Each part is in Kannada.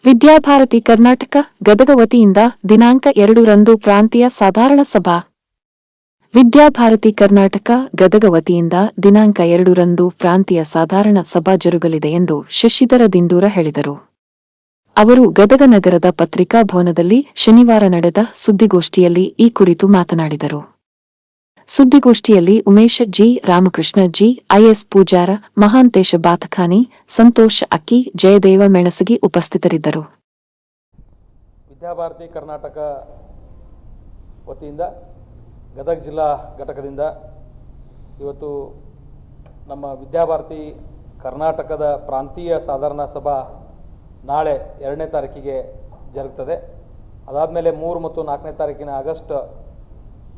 ವಿದ್ಯಾಭಾರತಿ ಕರ್ನಾಟಕ ಗದಗ ವತಿಯಿಂದ ದಿನಾಂಕ 2ರಂದು ಪ್ರಾಂತೀಯ ಸಾಧಾರಣ ಸಭಾ. ವಿದ್ಯಾಭಾರತಿ ಕರ್ನಾಟಕ ಗದಗ ವತಿಯಿಂದ ದಿನಾಂಕ 2ರಂದು ಪ್ರಾಂತೀಯ ಸಾಧಾರಣ ಸಭಾ ಜರುಗಲಿದೆ ಎಂದು ಶಶಿಧರ ದಿಂಡೂರ ಹೇಳಿದರು. ಅವರು ಗದಗ ನಗರದ ಪತ್ರಿಕಾ ಭವನದಲ್ಲಿ ಶನಿವಾರ ನಡೆದ ಸುದ್ದಿಗೋಷ್ಠಿಯಲ್ಲಿ ಈ ಕುರಿತು ಮಾತನಾಡಿದರು. ಸುದ್ದಿಗೋಷ್ಠಿಯಲ್ಲಿ ಉಮೇಶ ಜಿ, ರಾಮಕೃಷ್ಣ ಜಿ, ಐಎಸ್ ಪೂಜಾರ, ಮಹಾಂತೇಶ ಬಾತಖಾನಿ, ಸಂತೋಷ ಅಕ್ಕಿ, ಜಯದೇವ ಮೆಣಸಗಿ ಉಪಸ್ಥಿತರಿದ್ದರು. ವಿದ್ಯಾಭಾರತಿ ಕರ್ನಾಟಕ ವತಿಯಿಂದ ಗದಗ ಜಿಲ್ಲಾ ಘಟಕದಿಂದ ಇವತ್ತು ನಮ್ಮ ವಿದ್ಯಾಭಾರತಿ ಕರ್ನಾಟಕದ ಪ್ರಾಂತೀಯ ಸಾಧಾರಣ ಸಭಾ ನಾಳೆ 2ನೇ ತಾರೀಕಿಗೆ ಜರುಗುತ್ತದೆ. ಅದಾದಮೇಲೆ 3 ಮತ್ತು 4ನೇ ತಾರೀಕಿನ ಆಗಸ್ಟ್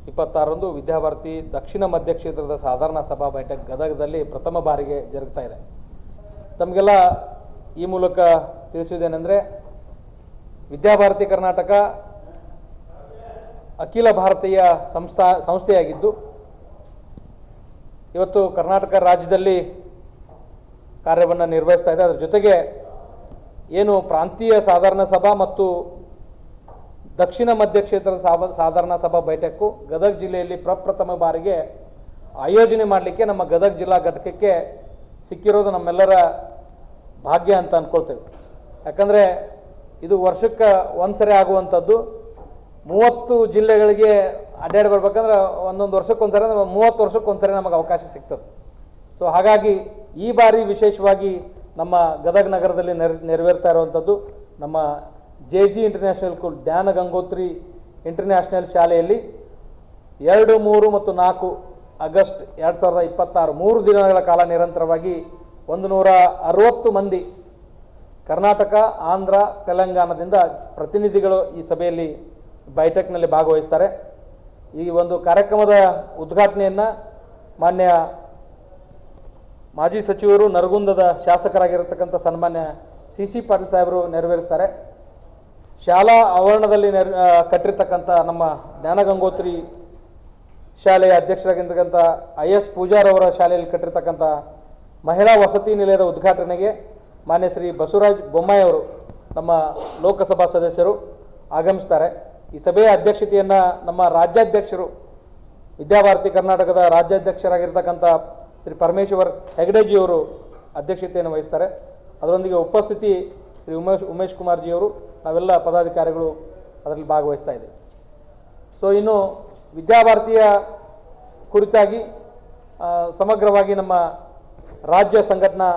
26ರಂದು ವಿದ್ಯಾಭಾರತಿ ದಕ್ಷಿಣ ಮಧ್ಯ ಕ್ಷೇತ್ರದ ಸಾಧಾರಣ ಸಭಾ ಬೈಠಕ್ ಗದಗದಲ್ಲಿ ಪ್ರಥಮ ಬಾರಿಗೆ ಜರುಗ್ತಾ ಇದೆ. ತಮಗೆಲ್ಲ ಈ ಮೂಲಕ ತಿಳಿಸುವುದೇನೆಂದರೆ, ವಿದ್ಯಾಭಾರತಿ ಕರ್ನಾಟಕ ಅಖಿಲ ಭಾರತೀಯ ಸಂಸ್ಥೆಯಾಗಿದ್ದು ಇವತ್ತು ಕರ್ನಾಟಕ ರಾಜ್ಯದಲ್ಲಿ ಕಾರ್ಯವನ್ನು ನಿರ್ವಹಿಸ್ತಾ ಇದೆ. ಅದರ ಜೊತೆಗೆ ಏನು ಪ್ರಾಂತೀಯ ಸಾಧಾರಣ ಸಭಾ ಮತ್ತು ದಕ್ಷಿಣ ಮಧ್ಯ ಕ್ಷೇತ್ರದ ಸಾಧಾರಣ ಸಭಾ ಬೈಠಕ್ಕು ಗದಗ ಜಿಲ್ಲೆಯಲ್ಲಿ ಪ್ರಪ್ರಥಮ ಬಾರಿಗೆ ಆಯೋಜನೆ ಮಾಡಲಿಕ್ಕೆ ನಮ್ಮ ಗದಗ ಜಿಲ್ಲಾ ಘಟಕಕ್ಕೆ ಸಿಕ್ಕಿರೋದು ನಮ್ಮೆಲ್ಲರ ಭಾಗ್ಯ ಅಂತ ಅಂದ್ಕೊಳ್ತೇವೆ. ಯಾಕಂದರೆ ಇದು ವರ್ಷಕ್ಕೆ ಒಂದ್ಸರಿ ಆಗುವಂಥದ್ದು. 30 ಜಿಲ್ಲೆಗಳಿಗೆ ಅಡ್ಡಾಡಿ ಬರ್ಬೇಕಂದ್ರೆ ಒಂದೊಂದು ವರ್ಷಕ್ಕೊಂದ್ಸರಿ ಅಂದ್ರೆ 30 ವರ್ಷಕ್ಕೊಂದ್ಸರಿ ನಮಗೆ ಅವಕಾಶ ಸಿಗ್ತದೆ. ಸೊ ಹಾಗಾಗಿ ಈ ಬಾರಿ ವಿಶೇಷವಾಗಿ ನಮ್ಮ ಗದಗ ನಗರದಲ್ಲಿ ನೆರವೇರ್ತಾ ಇರುವಂಥದ್ದು ನಮ್ಮ ಜೆ.ಜಿ. ಇಂಟರ್ನ್ಯಾಷನಲ್ ಸ್ಕೂಲ್, ಜ್ಞಾನ ಗಂಗೋತ್ರಿ ಇಂಟರ್ನ್ಯಾಷನಲ್ ಶಾಲೆಯಲ್ಲಿ 2, 3 ಮತ್ತು 4 ಆಗಸ್ಟ್ 2026 3 ದಿನಗಳ ಕಾಲ ನಿರಂತರವಾಗಿ 160 ಮಂದಿ ಕರ್ನಾಟಕ, ಆಂಧ್ರ, ತೆಲಂಗಾಣದಿಂದ ಪ್ರತಿನಿಧಿಗಳು ಈ ಸಭೆಯಲ್ಲಿ ಬೈಠಕ್ನಲ್ಲಿ ಭಾಗವಹಿಸ್ತಾರೆ. ಈ ಒಂದು ಕಾರ್ಯಕ್ರಮದ ಉದ್ಘಾಟನೆಯನ್ನು ಮಾನ್ಯ ಮಾಜಿ ಸಚಿವರು, ನರಗುಂದದ ಶಾಸಕರಾಗಿರತಕ್ಕಂಥ ಸನ್ಮಾನ್ಯ ಸಿ ಪಾಟೀಲ್ ಸಾಹೇಬರು ನೆರವೇರಿಸ್ತಾರೆ. ಶಾಲಾ ಆವರಣದಲ್ಲಿ ಕಟ್ಟಿರ್ತಕ್ಕಂಥ ನಮ್ಮ ಜ್ಞಾನಗಂಗೋತ್ರಿ ಶಾಲೆಯ ಅಧ್ಯಕ್ಷರಾಗಿರ್ತಕ್ಕಂಥ ಐಎಸ್ ಪೂಜಾರ್ ಅವರ ಶಾಲೆಯಲ್ಲಿ ಕಟ್ಟಿರ್ತಕ್ಕಂಥ ಮಹಿಳಾ ವಸತಿ ನಿಲಯದ ಉದ್ಘಾಟನೆಗೆ ಮಾನ್ಯ ಶ್ರೀ ಬಸವರಾಜ ಬೊಮ್ಮಾಯಿ ಅವರು, ನಮ್ಮ ಲೋಕಸಭಾ ಸದಸ್ಯರು ಆಗಮಿಸ್ತಾರೆ. ಈ ಸಭೆಯ ಅಧ್ಯಕ್ಷತೆಯನ್ನು ನಮ್ಮ ರಾಜ್ಯಾಧ್ಯಕ್ಷರು, ವಿದ್ಯಾಭಾರತಿ ಕರ್ನಾಟಕದ ರಾಜ್ಯಾಧ್ಯಕ್ಷರಾಗಿರ್ತಕ್ಕಂಥ ಶ್ರೀ ಪರಮೇಶ್ವರ್ ಹೆಗಡೆಜಿಯವರು ಅಧ್ಯಕ್ಷತೆಯನ್ನು ವಹಿಸ್ತಾರೆ. ಅದರೊಂದಿಗೆ ಉಪಸ್ಥಿತಿ ಶ್ರೀ ಉಮೇಶ್ ಕುಮಾರ್ ಜಿಯವರು, ನಾವೆಲ್ಲ ಪದಾಧಿಕಾರಿಗಳು ಅದರಲ್ಲಿ ಭಾಗವಹಿಸ್ತಾ ಇದ್ದೇವೆ. ಸೊ ಇನ್ನು ವಿದ್ಯಾಭಾರತಿಯ ಕುರಿತಾಗಿ ಸಮಗ್ರವಾಗಿ ನಮ್ಮ ರಾಜ್ಯ ಸಂಘಟನಾ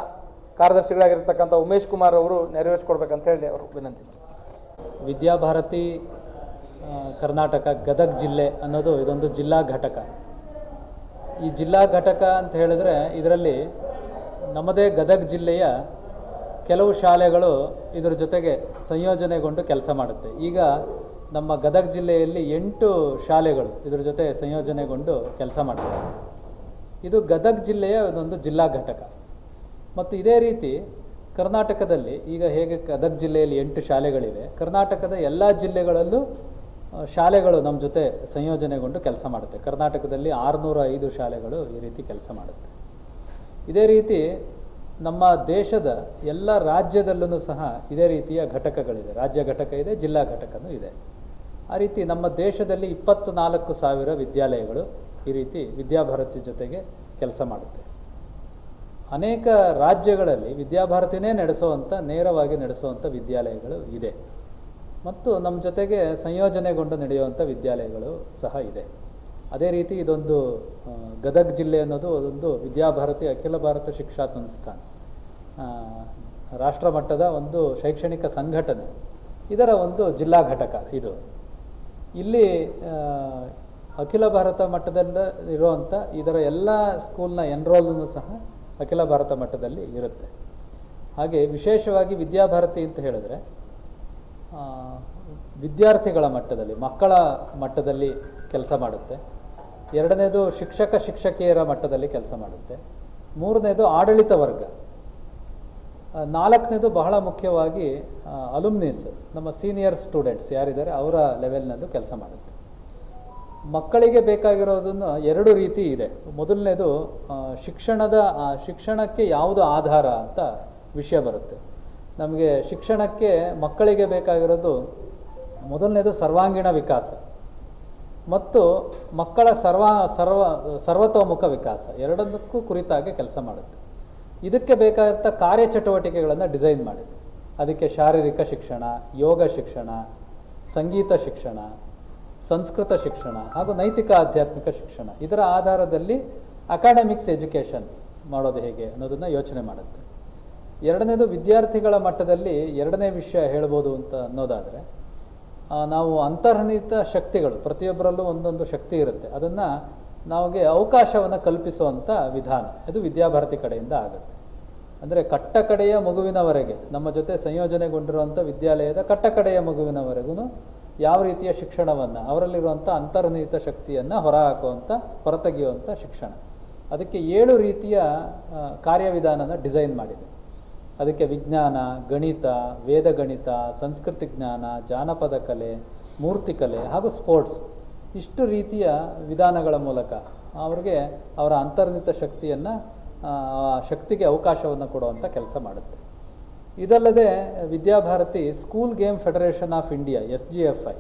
ಕಾರ್ಯದರ್ಶಿಗಳಾಗಿರ್ತಕ್ಕಂಥ ಉಮೇಶ್ ಕುಮಾರ್ ಅವರು ನೆರವೇರಿಸ್ಕೊಡ್ಬೇಕಂತ ಹೇಳಿ ಅವರು ವಿನಂತಿ. ವಿದ್ಯಾಭಾರತಿ ಕರ್ನಾಟಕ ಗದಗ ಜಿಲ್ಲೆ ಅನ್ನೋದು ಇದೊಂದು ಜಿಲ್ಲಾ ಘಟಕ. ಈ ಜಿಲ್ಲಾ ಘಟಕ ಅಂತ ಹೇಳಿದ್ರೆ ಇದರಲ್ಲಿ ನಮ್ಮದೇ ಗದಗ ಜಿಲ್ಲೆಯ ಕೆಲವು ಶಾಲೆಗಳು ಇದರ ಜೊತೆಗೆ ಸಂಯೋಜನೆಗೊಂಡು ಕೆಲಸ ಮಾಡುತ್ತೆ. ಈಗ ನಮ್ಮ ಗದಗ ಜಿಲ್ಲೆಯಲ್ಲಿ 8 ಶಾಲೆಗಳು ಇದರ ಜೊತೆ ಸಂಯೋಜನೆಗೊಂಡು ಕೆಲಸ ಮಾಡ್ತವೆ. ಇದು ಗದಗ ಜಿಲ್ಲೆಯ ಒಂದು ಜಿಲ್ಲಾ ಘಟಕ. ಮತ್ತು ಇದೇ ರೀತಿ ಕರ್ನಾಟಕದಲ್ಲಿ ಈಗ ಹೇಗೆ ಗದಗ ಜಿಲ್ಲೆಯಲ್ಲಿ 8 ಶಾಲೆಗಳಿವೆ, ಕರ್ನಾಟಕದ ಎಲ್ಲ ಜಿಲ್ಲೆಗಳಲ್ಲೂ ಶಾಲೆಗಳು ನಮ್ಮ ಜೊತೆ ಸಂಯೋಜನೆಗೊಂಡು ಕೆಲಸ ಮಾಡುತ್ತೆ. ಕರ್ನಾಟಕದಲ್ಲಿ 605 ಶಾಲೆಗಳು ಈ ರೀತಿ ಕೆಲಸ ಮಾಡುತ್ತೆ. ಇದೇ ರೀತಿ ನಮ್ಮ ದೇಶದ ಎಲ್ಲ ರಾಜ್ಯದಲ್ಲೂ ಸಹ ಇದೇ ರೀತಿಯ ಘಟಕಗಳಿದೆ. ರಾಜ್ಯ ಘಟಕ ಇದೆ, ಜಿಲ್ಲಾ ಘಟಕನೂ ಇದೆ. ಆ ರೀತಿ ನಮ್ಮ ದೇಶದಲ್ಲಿ 24,000 ವಿದ್ಯಾಲಯಗಳು ಈ ರೀತಿ ವಿದ್ಯಾಭಾರತಿ ಜೊತೆಗೆ ಕೆಲಸ ಮಾಡುತ್ತೆ. ಅನೇಕ ರಾಜ್ಯಗಳಲ್ಲಿ ವಿದ್ಯಾಭಾರತಿನೇ ನೇರವಾಗಿ ನಡೆಸುವಂಥ ವಿದ್ಯಾಲಯಗಳು ಇದೆ. ಮತ್ತು ನಮ್ಮ ಜೊತೆಗೆ ಸಂಯೋಜನೆಗೊಂಡು ನಡೆಯುವಂಥ ವಿದ್ಯಾಲಯಗಳು ಸಹ ಇದೆ. ಅದೇ ರೀತಿ ಇದೊಂದು ಗದಗ ಜಿಲ್ಲೆ ಅನ್ನೋದು ಅದೊಂದು ವಿದ್ಯಾಭಾರತಿ ಅಖಿಲ ಭಾರತ ಶಿಕ್ಷಾ ಸಂಸ್ಥಾನ, ರಾಷ್ಟ್ರ ಮಟ್ಟದ ಒಂದು ಶೈಕ್ಷಣಿಕ ಸಂಘಟನೆ, ಇದರ ಒಂದು ಜಿಲ್ಲಾ ಘಟಕ ಇದು. ಇಲ್ಲಿ ಅಖಿಲ ಭಾರತ ಮಟ್ಟದಿಂದ ಇರುವಂಥ ಇದರ ಎಲ್ಲ ಸ್ಕೂಲ್ನ ಎನ್ರೋಲ್ನೂ ಸಹ ಅಖಿಲ ಭಾರತ ಮಟ್ಟದಲ್ಲಿ ಇರುತ್ತೆ. ಹಾಗೆ ವಿಶೇಷವಾಗಿ ವಿದ್ಯಾಭಾರತಿ ಅಂತ ಹೇಳಿದ್ರೆ ವಿದ್ಯಾರ್ಥಿಗಳ ಮಟ್ಟದಲ್ಲಿ, ಮಕ್ಕಳ ಮಟ್ಟದಲ್ಲಿ ಕೆಲಸ ಮಾಡುತ್ತೆ. 2ನೇದು ಶಿಕ್ಷಕಿಯರ ಮಟ್ಟದಲ್ಲಿ ಕೆಲಸ ಮಾಡುತ್ತೆ. 3ನೇದು ಆಡಳಿತ ವರ್ಗ. 4ನೇದು ಬಹಳ ಮುಖ್ಯವಾಗಿ ಅಲುಮ್ನೀಸ್, ನಮ್ಮ ಸೀನಿಯರ್ ಸ್ಟೂಡೆಂಟ್ಸ್ ಯಾರಿದ್ದಾರೆ ಅವರ ಲೆವೆಲ್ನದ್ದು ಕೆಲಸ ಮಾಡುತ್ತೆ. ಮಕ್ಕಳಿಗೆ ಬೇಕಾಗಿರೋದನ್ನು 2 ರೀತಿ ಇದೆ. ಮೊದಲನೇದು ಶಿಕ್ಷಣಕ್ಕೆ ಯಾವುದು ಆಧಾರ ಅಂತ ವಿಷಯ ಬರುತ್ತೆ. ನಮಗೆ ಶಿಕ್ಷಣಕ್ಕೆ ಮಕ್ಕಳಿಗೆ ಬೇಕಾಗಿರೋದು ಮೊದಲನೇದು ಸರ್ವಾಂಗೀಣ ವಿಕಾಸ ಮತ್ತು ಮಕ್ಕಳ ಸರ್ವತೋಮುಖ ವಿಕಾಸ, ಎರಡಕ್ಕೂ ಕುರಿತಾಗಿ ಕೆಲಸ ಮಾಡುತ್ತೆ. ಇದಕ್ಕೆ ಬೇಕಾದಂಥ ಕಾರ್ಯಚಟುವಟಿಕೆಗಳನ್ನು ಡಿಸೈನ್ ಮಾಡಿದೆ. ಅದಕ್ಕೆ ಶಾರೀರಿಕ ಶಿಕ್ಷಣ, ಯೋಗ ಶಿಕ್ಷಣ, ಸಂಗೀತ ಶಿಕ್ಷಣ, ಸಂಸ್ಕೃತ ಶಿಕ್ಷಣ ಹಾಗೂ ನೈತಿಕ ಆಧ್ಯಾತ್ಮಿಕ ಶಿಕ್ಷಣ, ಇದರ ಆಧಾರದಲ್ಲಿ ಅಕಾಡೆಮಿಕ್ಸ್ ಎಜುಕೇಷನ್ ಮಾಡೋದು ಹೇಗೆ ಅನ್ನೋದನ್ನು ಯೋಚನೆ ಮಾಡುತ್ತೆ. ಎರಡನೇದು ವಿದ್ಯಾರ್ಥಿಗಳ ಮಟ್ಟದಲ್ಲಿ ಎರಡನೇ ವಿಷಯ ಹೇಳ್ಬೋದು ಅಂತ ಅನ್ನೋದಾದರೆ, ನಾವು ಅಂತರ್ನಿಹಿತ ಶಕ್ತಿಗಳು, ಪ್ರತಿಯೊಬ್ಬರಲ್ಲೂ ಒಂದೊಂದು ಶಕ್ತಿ ಇರುತ್ತೆ, ಅದನ್ನು ನಮಗೆ ಅವಕಾಶವನ್ನು ಕಲ್ಪಿಸುವಂಥ ವಿಧಾನ ಇದು ವಿದ್ಯಾಭಾರತಿ ಕಡೆಯಿಂದ ಆಗುತ್ತೆ. ಅಂದರೆ ಕಟ್ಟಕಡೆಯ ಮಗುವಿನವರೆಗೆ ನಮ್ಮ ಜೊತೆ ಸಂಯೋಜನೆಗೊಂಡಿರುವಂಥ ವಿದ್ಯಾಲಯದ ಕಟ್ಟಕಡೆಯ ಮಗುವಿನವರೆಗೂ ಯಾವ ರೀತಿಯ ಶಿಕ್ಷಣವನ್ನು, ಅವರಲ್ಲಿರುವಂಥ ಅಂತರ್ನಿಹಿತ ಶಕ್ತಿಯನ್ನು ಹೊರತೆಗೆಯುವಂಥ ಶಿಕ್ಷಣ, ಅದಕ್ಕೆ 7 ರೀತಿಯ ಕಾರ್ಯವಿಧಾನನ ಡಿಸೈನ್ ಮಾಡಿದೆ. ಅದಕ್ಕೆ ವಿಜ್ಞಾನ, ಗಣಿತ, ವೇದಗಣಿತ, ಸಂಸ್ಕೃತಿ ಜ್ಞಾನ, ಜಾನಪದ ಕಲೆ, ಮೂರ್ತಿಕಲೆ ಹಾಗೂ ಸ್ಪೋರ್ಟ್ಸ್, ಇಷ್ಟು ರೀತಿಯ ವಿಧಾನಗಳ ಮೂಲಕ ಅವರಿಗೆ ಅವರ ಅಂತರ್ನಿಹಿತ ಶಕ್ತಿಗೆ ಅವಕಾಶವನ್ನು ಕೊಡುವಂಥ ಕೆಲಸ ಮಾಡುತ್ತೆ. ಇದಲ್ಲದೆ Vidyabharati school game federation of India SGFI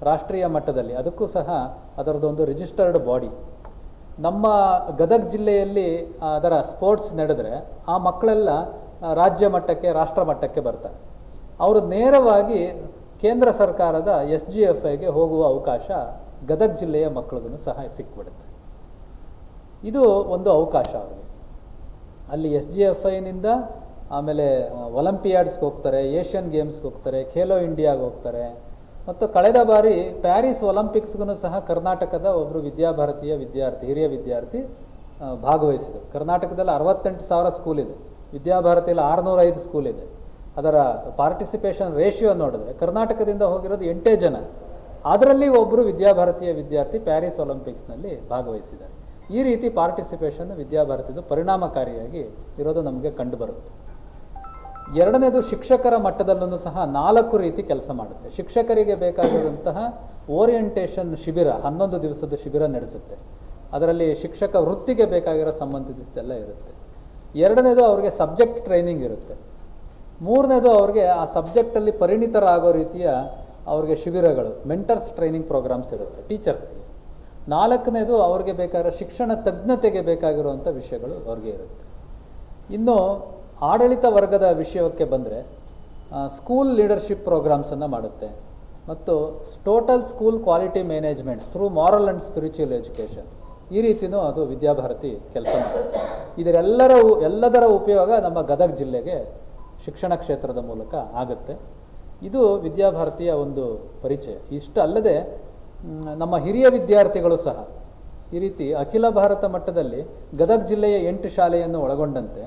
ರಾಷ್ಟ್ರೀಯ ಮಟ್ಟದಲ್ಲಿ, ಅದಕ್ಕೂ ಸಹ ಅದರದ್ದೊಂದು ರಿಜಿಸ್ಟರ್ಡ್ ಬಾಡಿ. ನಮ್ಮ ಗದಗ ಜಿಲ್ಲೆಯಲ್ಲಿ ಅದರ ಸ್ಪೋರ್ಟ್ಸ್ ನಡೆದರೆ ಆ ಮಕ್ಕಳೆಲ್ಲ ರಾಜ್ಯ ಮಟ್ಟಕ್ಕೆ, ರಾಷ್ಟ್ರ ಮಟ್ಟಕ್ಕೆ ಬರ್ತಾರೆ. ಅವರು ನೇರವಾಗಿ ಕೇಂದ್ರ ಸರ್ಕಾರದ SGFIಗೆ ಹೋಗುವ ಅವಕಾಶ ಗದಗ ಜಿಲ್ಲೆಯ ಮಕ್ಕಳಿಗೂ ಸಹ ಸಿಕ್ಬಿಡುತ್ತೆ. ಇದು ಒಂದು ಅವಕಾಶ ಅವರಿಗೆ. ಅಲ್ಲಿ SGFIನಿಂದ ಆಮೇಲೆ ಒಲಿಂಪಿಯಾಡ್ಸ್ಗೆ ಹೋಗ್ತಾರೆ, ಏಷ್ಯನ್ ಗೇಮ್ಸ್ಗೆ ಹೋಗ್ತಾರೆ, ಖೇಲೋ ಇಂಡಿಯಾಗೆ ಹೋಗ್ತಾರೆ. ಮತ್ತು ಕಳೆದ ಬಾರಿ ಪ್ಯಾರಿಸ್ ಒಲಿಂಪಿಕ್ಸ್ಗೂ ಸಹ ಕರ್ನಾಟಕದ ಒಬ್ಬರು ವಿದ್ಯಾಭಾರತೀಯ ಹಿರಿಯ ವಿದ್ಯಾರ್ಥಿ ಭಾಗವಹಿಸಿದರು. ಕರ್ನಾಟಕದಲ್ಲಿ 68,000 ಸ್ಕೂಲ್ ಇದೆ, ವಿದ್ಯಾಭಾರತಿಯಲ್ಲಿ 605 ಸ್ಕೂಲ್ ಇದೆ. ಅದರ ಪಾರ್ಟಿಸಿಪೇಷನ್ ರೇಷಿಯೋ ನೋಡಿದ್ರೆ ಕರ್ನಾಟಕದಿಂದ ಹೋಗಿರೋದು 8 ಜನ, ಅದರಲ್ಲಿ ಒಬ್ಬರು ವಿದ್ಯಾಭಾರತೀಯ ವಿದ್ಯಾರ್ಥಿ ಪ್ಯಾರಿಸ್ ಒಲಿಂಪಿಕ್ಸ್ನಲ್ಲಿ ಭಾಗವಹಿಸಿದ್ದಾರೆ. ಈ ರೀತಿ ಪಾರ್ಟಿಸಿಪೇಷನ್ ವಿದ್ಯಾಭಾರತಿದು ಪರಿಣಾಮಕಾರಿಯಾಗಿ ಇರೋದು ನಮಗೆ ಕಂಡುಬರುತ್ತೆ. ಎರಡನೇದು ಶಿಕ್ಷಕರ ಮಟ್ಟದಲ್ಲೂ ಸಹ 4 ರೀತಿ ಕೆಲಸ ಮಾಡುತ್ತೆ. ಶಿಕ್ಷಕರಿಗೆ ಬೇಕಾಗಿರುವಂತಹ ಓರಿಯೆಂಟೇಷನ್ ಶಿಬಿರ, 11 ದಿವಸದ ಶಿಬಿರ ನಡೆಸುತ್ತೆ. ಅದರಲ್ಲಿ ಶಿಕ್ಷಕ ವೃತ್ತಿಗೆ ಬೇಕಾಗಿರೋ ಸಂಬಂಧಿಸಿದೆಲ್ಲ ಇರುತ್ತೆ. ಎರಡನೇದು ಅವ್ರಿಗೆ ಸಬ್ಜೆಕ್ಟ್ ಟ್ರೈನಿಂಗ್ ಇರುತ್ತೆ. ಮೂರನೇದು ಅವ್ರಿಗೆ ಆ ಸಬ್ಜೆಕ್ಟಲ್ಲಿ ಪರಿಣಿತರಾಗೋ ರೀತಿಯ ಅವ್ರಿಗೆ ಶಿಬಿರಗಳು, ಮೆಂಟರ್ಸ್ ಟ್ರೈನಿಂಗ್ ಪ್ರೋಗ್ರಾಮ್ಸ್ ಇರುತ್ತೆ ಟೀಚರ್ಸ್ಗೆ. ನಾಲ್ಕನೇದು ಅವ್ರಿಗೆ ಬೇಕಾಗಿರೋ ಶಿಕ್ಷಣ ತಜ್ಞತೆಗೆ ಬೇಕಾಗಿರುವಂಥ ವಿಷಯಗಳು ಅವ್ರಿಗೆ ಇರುತ್ತೆ. ಇನ್ನು ಆಡಳಿತ ವರ್ಗದ ವಿಷಯಕ್ಕೆ ಬಂದರೆ ಸ್ಕೂಲ್ ಲೀಡರ್ಶಿಪ್ ಪ್ರೋಗ್ರಾಮ್ಸನ್ನು ಮಾಡುತ್ತೆ ಮತ್ತು total school quality management through moral and spiritual education, ಈ ರೀತಿಯೂ ಅದು ವಿದ್ಯಾಭಾರತಿ ಕೆಲಸ ಮಾಡುತ್ತೆ. ಎಲ್ಲದರ ಉಪಯೋಗ ನಮ್ಮ ಗದಗ ಜಿಲ್ಲೆಗೆ ಶಿಕ್ಷಣ ಕ್ಷೇತ್ರದ ಮೂಲಕ ಆಗುತ್ತೆ. ಇದು ವಿದ್ಯಾಭಾರತಿಯ ಒಂದು ಪರಿಚಯ. ಇಷ್ಟು ಅಲ್ಲದೆ ನಮ್ಮ ಹಿರಿಯ ವಿದ್ಯಾರ್ಥಿಗಳು ಸಹ ಈ ರೀತಿ ಅಖಿಲ ಭಾರತ ಮಟ್ಟದಲ್ಲಿ ಗದಗ ಜಿಲ್ಲೆಯ 8 ಶಾಲೆಯನ್ನು ಒಳಗೊಂಡಂತೆ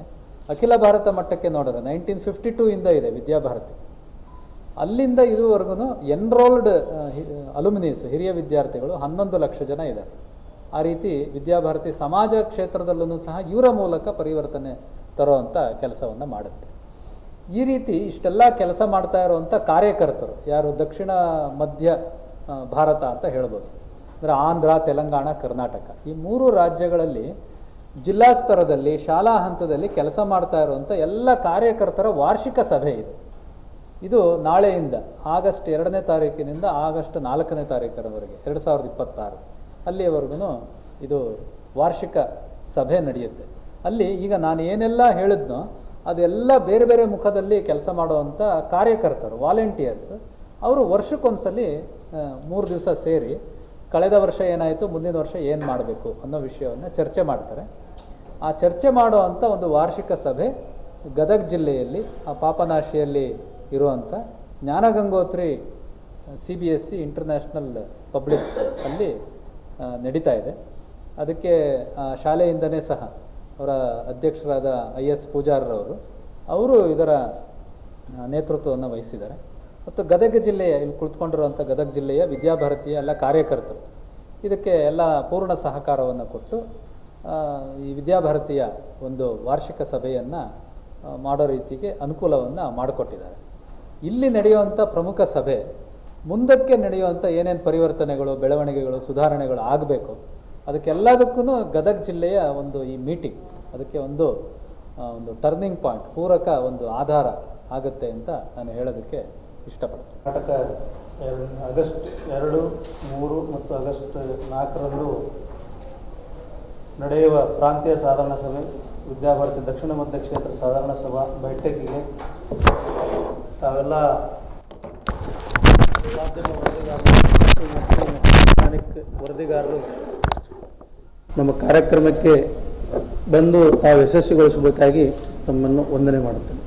ಅಖಿಲ ಭಾರತ ಮಟ್ಟಕ್ಕೆ ನೋಡಿದ್ರೆ 1952 ಇಂದ ಇದೆ ವಿದ್ಯಾಭಾರತಿ. ಅಲ್ಲಿಂದ ಇದುವರೆಗೂ ಎನ್ರೋಲ್ಡ್ ಅಲುಮಿನೀಸ್ ಹಿರಿಯ ವಿದ್ಯಾರ್ಥಿಗಳು 11 ಲಕ್ಷ ಜನ ಇದ್ದಾರೆ. ಆ ರೀತಿ ವಿದ್ಯಾಭಾರತಿ ಸಮಾಜ ಕ್ಷೇತ್ರದಲ್ಲೂ ಸಹ ಇವರ ಮೂಲಕ ಪರಿವರ್ತನೆ ತರುವಂಥ ಕೆಲಸವನ್ನು ಮಾಡುತ್ತೆ. ಈ ರೀತಿ ಇಷ್ಟೆಲ್ಲ ಕೆಲಸ ಮಾಡ್ತಾ ಇರುವಂಥ ಕಾರ್ಯಕರ್ತರು ಯಾರು ದಕ್ಷಿಣ ಮಧ್ಯ ಭಾರತ ಅಂತ ಹೇಳ್ಬೋದು. ಅಂದರೆ ಆಂಧ್ರ, ತೆಲಂಗಾಣ, ಕರ್ನಾಟಕ, ಈ 3 ರಾಜ್ಯಗಳಲ್ಲಿ ಜಿಲ್ಲಾ ಸ್ತರದಲ್ಲಿ ಶಾಲಾ ಹಂತದಲ್ಲಿ ಕೆಲಸ ಮಾಡ್ತಾ ಇರುವಂಥ ಎಲ್ಲ ಕಾರ್ಯಕರ್ತರ ವಾರ್ಷಿಕ ಸಭೆ ಇದೆ. ಇದು ನಾಳೆಯಿಂದ ಆಗಸ್ಟ್ 2ನೇ ತಾರೀಕಿನಿಂದ ಆಗಸ್ಟ್ 4ನೇ ತಾರೀಕರವರೆಗೆ 2026 ಅಲ್ಲಿಯವರೆಗೂ ಇದು ವಾರ್ಷಿಕ ಸಭೆ ನಡೆಯುತ್ತೆ. ಅಲ್ಲಿ ಈಗ ನಾನು ಏನೆಲ್ಲ ಹೇಳಿದ್ನೋ ಅದೆಲ್ಲ ಬೇರೆ ಬೇರೆ ಮುಖದಲ್ಲಿ ಕೆಲಸ ಮಾಡುವಂಥ ಕಾರ್ಯಕರ್ತರು, ವಾಲಂಟಿಯರ್ಸ್, ಅವರು ವರ್ಷಕ್ಕೊಂದ್ಸಲಿ 3 ದಿವಸ ಸೇರಿ ಕಳೆದ ವರ್ಷ ಏನಾಯಿತು, ಮುಂದಿನ ವರ್ಷ ಏನು ಮಾಡಬೇಕು ಅನ್ನೋ ವಿಷಯವನ್ನು ಚರ್ಚೆ ಮಾಡ್ತಾರೆ. ಆ ಚರ್ಚೆ ಮಾಡುವಂಥ ಒಂದು ವಾರ್ಷಿಕ ಸಭೆ ಗದಗ ಜಿಲ್ಲೆಯಲ್ಲಿ ಪಾಪನಾಶಿಯಲ್ಲಿ ಇರುವಂಥ Jnanagangotri CBSE international public school ಅಲ್ಲಿ ನಡೀತಾ ಇದೆ. ಅದಕ್ಕೆ ಶಾಲೆಯಿಂದನೇ ಸಹ ಅವರ ಅಧ್ಯಕ್ಷರಾದ IS ಪೂಜಾರರವರು ಇದರ ನೇತೃತ್ವವನ್ನು ವಹಿಸಿದ್ದಾರೆ. ಮತ್ತು ಗದಗ ಜಿಲ್ಲೆಯ ಇಲ್ಲಿ ಕುಳಿತುಕೊಂಡಿರುವಂಥ ಗದಗ ಜಿಲ್ಲೆಯ ವಿದ್ಯಾಭಾರತಿಯ ಎಲ್ಲ ಕಾರ್ಯಕರ್ತರು ಇದಕ್ಕೆ ಎಲ್ಲ ಪೂರ್ಣ ಸಹಕಾರವನ್ನು ಕೊಟ್ಟು ಈ ವಿದ್ಯಾಭಾರತಿಯ ಒಂದು ವಾರ್ಷಿಕ ಸಭೆಯನ್ನು ಮಾಡೋ ರೀತಿಗೆ ಅನುಕೂಲವನ್ನು ಮಾಡಿಕೊಟ್ಟಿದ್ದಾರೆ. ಇಲ್ಲಿ ನಡೆಯುವಂಥ ಪ್ರಮುಖ ಸಭೆ ಮುಂದಕ್ಕೆ ನಡೆಯುವಂಥ ಏನೇನು ಪರಿವರ್ತನೆಗಳು, ಬೆಳವಣಿಗೆಗಳು, ಸುಧಾರಣೆಗಳು ಆಗಬೇಕು, ಅದಕ್ಕೆಲ್ಲದಕ್ಕೂ ಗದಗ ಜಿಲ್ಲೆಯ ಒಂದು ಈ ಮೀಟಿಂಗ್ ಅದಕ್ಕೆ ಒಂದು ಟರ್ನಿಂಗ್ ಪಾಯಿಂಟ್, ಪೂರಕ ಒಂದು ಆಧಾರ ಆಗುತ್ತೆ ಅಂತ ನಾನು ಹೇಳೋದಕ್ಕೆ ಇಷ್ಟಪಡ್ತೀನಿ. ಕರ್ನಾಟಕ ಆಗಸ್ಟ್ 2, 3 ಮತ್ತು ಆಗಸ್ಟ್ 4ರಂದು ನಡೆಯುವ ಪ್ರಾಂತೀಯ ಸಾಧಾರಣ ಸಭೆ ವಿದ್ಯಾಭಾರತಿ ದಕ್ಷಿಣ ಮಧ್ಯ ಕ್ಷೇತ್ರ ಸಾಧಾರಣ ಸಭಾ ಬೈಠಕಿಗೆ ತಾವೆಲ್ಲ ಮಾಧ್ಯಮ ವರದಿಗಾರರು ಮತ್ತು ಸ್ಥಾನಿಕ ವರದಿಗಾರರು ನಮ್ಮ ಕಾರ್ಯಕ್ರಮಕ್ಕೆ ಬಂದು ತಾವು ಯಶಸ್ವಿಗೊಳಿಸಬೇಕಾಗಿ ತಮ್ಮನ್ನು ವಂದನೆ ಮಾಡುತ್ತೇನೆ.